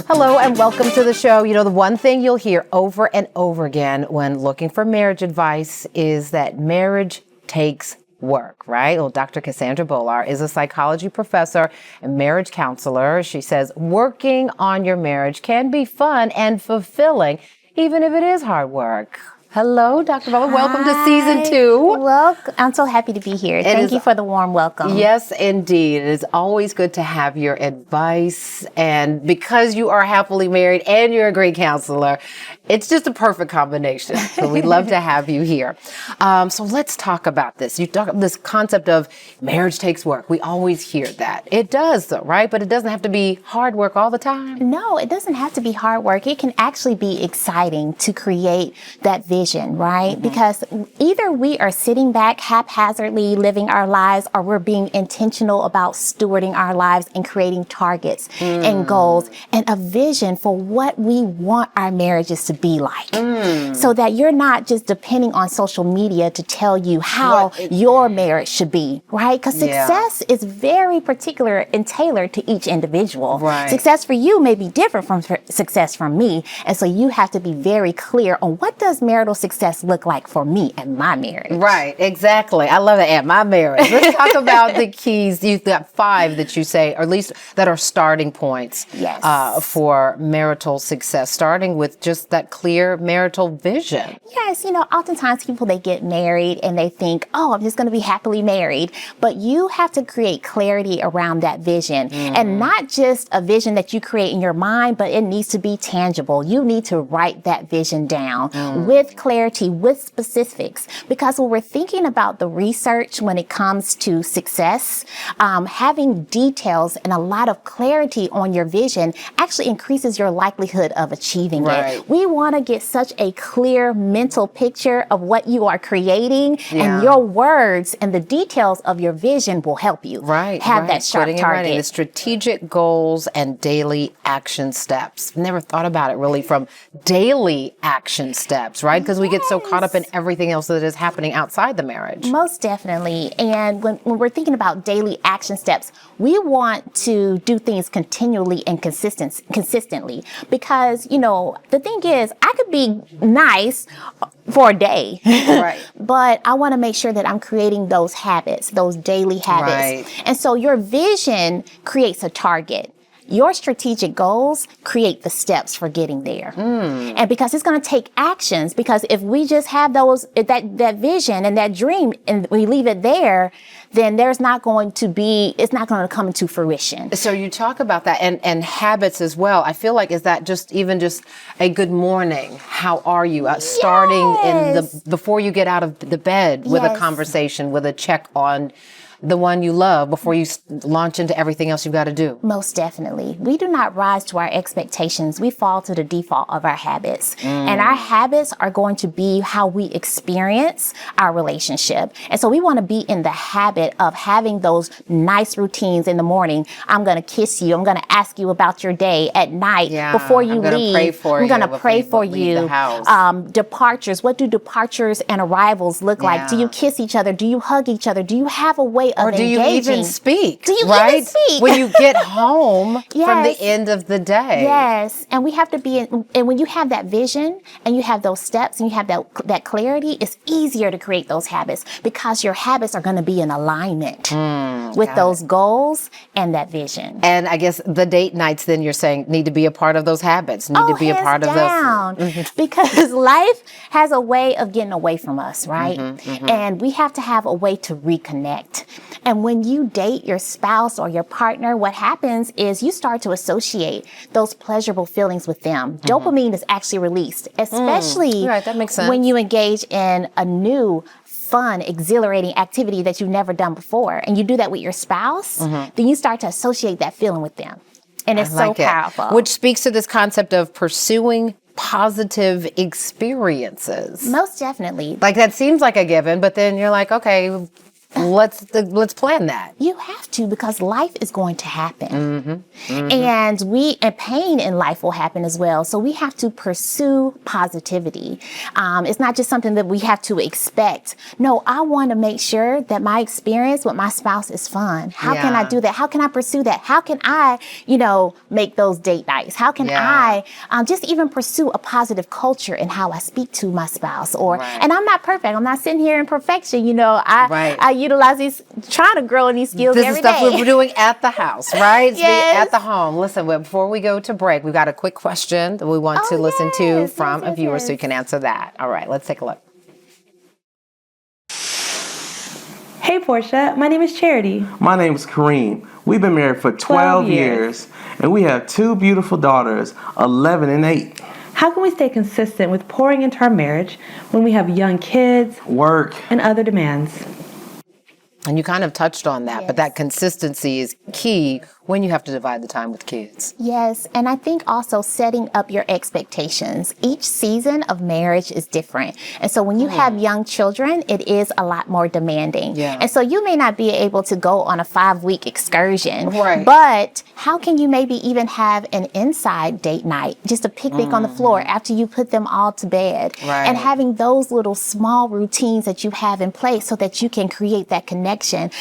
Hello and welcome to the show. You know, the one thing you'll hear over and over again when looking for marriage advice is that marriage takes work, right? Well, Dr. Cassandra Bolar is a psychology professor and marriage counselor. She says working on your marriage can be fun and fulfilling, even if it is hard work. Hello, Dr. Bolar. Welcome to season 2. Well, I'm so happy to be here. Thank you for the warm welcome. Yes, indeed. It is always good to have your advice. And because you are happily married and you're a great counselor, it's just a perfect combination. So we'd love to have you here. So let's talk about this. You talk about this concept of marriage takes work. We always hear that. It does, though, right? But it doesn't have to be hard work all the time. No, it doesn't have to be hard work. It can actually be exciting to create that vision, right? Mm-hmm. Because either we are sitting back haphazardly living our lives, or we're being intentional about stewarding our lives and creating targets and goals and a vision for what we want our marriages to be like. So that you're not just depending on social media to tell you how your marriage should be, right? Because success is very particular and tailored to each individual. Right. Success for you may be different from success from me. And so you have to be very clear on what does marital success look like for me and my marriage. Right, exactly. I love that. And my marriage. Let's talk about the keys. You've got 5 that you say, or at least that are starting points for marital success, starting with just that clear marital vision. Yes, you know, oftentimes people, they get married and they think, oh, I'm just going to be happily married. But you have to create clarity around that vision, and not just a vision that you create in your mind, but it needs to be tangible. You need to write that vision down with clarity, with specifics, because when we're thinking about the research when it comes to success, having details and a lot of clarity on your vision actually increases your likelihood of achieving it. We want to get such a clear mental picture of what you are creating, and your words and the details of your vision will help you have that sharp target. The strategic goals and daily action steps. Never thought about it really from daily action steps, right? Because we get so caught up in everything else that is happening outside the marriage. Most definitely. And when we're thinking about daily action steps, we want to do things continually and consistently. Because, you know, the thing is, I could be nice for a day, but I want to make sure that I'm creating those habits, those daily habits. And so your vision creates a target. Your strategic goals create the steps for getting there. And because it's going to take actions, because if we just have that vision and that dream and we leave it there, then it's not going to come into fruition. So you talk about that and habits as well. I feel like, is that just a good morning? How are you? Starting before you get out of the bed with a conversation, with a check on the one you love before you launch into everything else you've got to do. Most definitely. We do not rise to our expectations. We fall to the default of our habits. And our habits are going to be how we experience our relationship. And so we want to be in the habit of having those nice routines in the morning. I'm going to kiss you. I'm going to ask you about your day at night before you leave. I'm going to pray for you. Departures. What do departures and arrivals look like? Do you kiss each other? Do you hug each other? Do you have a way of engaging? Or do you even speak? Do you even speak? When you get home from the end of the day. Yes. And we have to be and when you have that vision and you have those steps and you have that clarity, it's easier to create those habits because your habits are going to be in alignment with those goals and that vision. And I guess the date nights, then you're saying, need to be a part of those habits, need to be a part of those. Because life has a way of getting away from us, right? And we have to have a way to reconnect. And when you date your spouse or your partner, what happens is you start to associate those pleasurable feelings with them. Dopamine is actually released, especially that makes sense. When you engage in a new, fun, exhilarating activity that you've never done before. And you do that with your spouse, then you start to associate that feeling with them. And it's so powerful. Which speaks to this concept of pursuing positive experiences. Most definitely. Like that seems like a given, but then you're like, okay, let's plan that. You have to, because life is going to happen. And pain in life will happen as well. So we have to pursue positivity. It's not just something that we have to expect. No, I want to make sure that my experience with my spouse is fun. How can I do that? How can I pursue that? How can I, make those date nights? How can I just even pursue a positive culture in how I speak to my spouse? And I'm not perfect. I'm not sitting here in perfection. I utilize these, trying to grow in these skills every day. This is stuff we're doing at the house, right? Yes. At the home. Listen, before we go to break, we've got a quick question that we want to listen to from a viewer, so you can answer that. All right, let's take a look. Hey, Portia. My name is Charity. My name is Kareem. We've been married for 12 years, and we have 2 beautiful daughters, 11 and 8. How can we stay consistent with pouring into our marriage when we have young kids, work, and other demands? And you kind of touched on that, but that consistency is key when you have to divide the time with kids. Yes, and I think also setting up your expectations. Each season of marriage is different. And so when you have young children, it is a lot more demanding. Yeah. And so you may not be able to go on a 5-week excursion, right. But how can you maybe even have an inside date night, just a picnic on the floor after you put them all to bed, and having those little small routines that you have in place so that you can create that connection.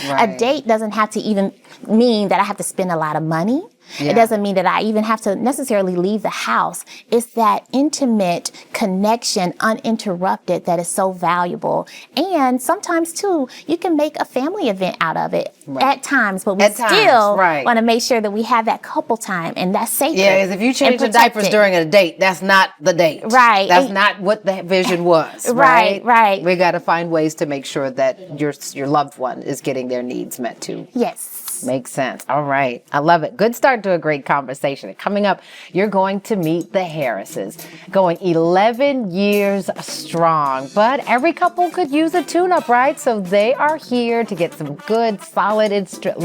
Right. A date doesn't have to even mean that I have to spend a lot of money. Yeah. It doesn't mean that I even have to necessarily leave the house. It's that intimate connection, uninterrupted, that is so valuable. And sometimes, too, you can make a family event out of it at times, but we still want to make sure that we have that couple time, and that's sacred. Yeah, because if you change the diapers during a date, that's not the date. Right. That's not what the vision was. Right. We got to find ways to make sure that your loved one is getting their needs met, too. Yes. Makes sense. All right. I love it. Good start to a great conversation. Coming up, you're going to meet the Harrises, going 11 years strong. But every couple could use a tune-up, right? So they are here to get some good, solid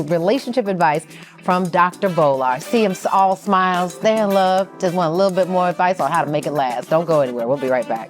relationship advice from Dr. Bolar. See them all smiles. They're in love. Just want a little bit more advice on how to make it last. Don't go anywhere. We'll be right back.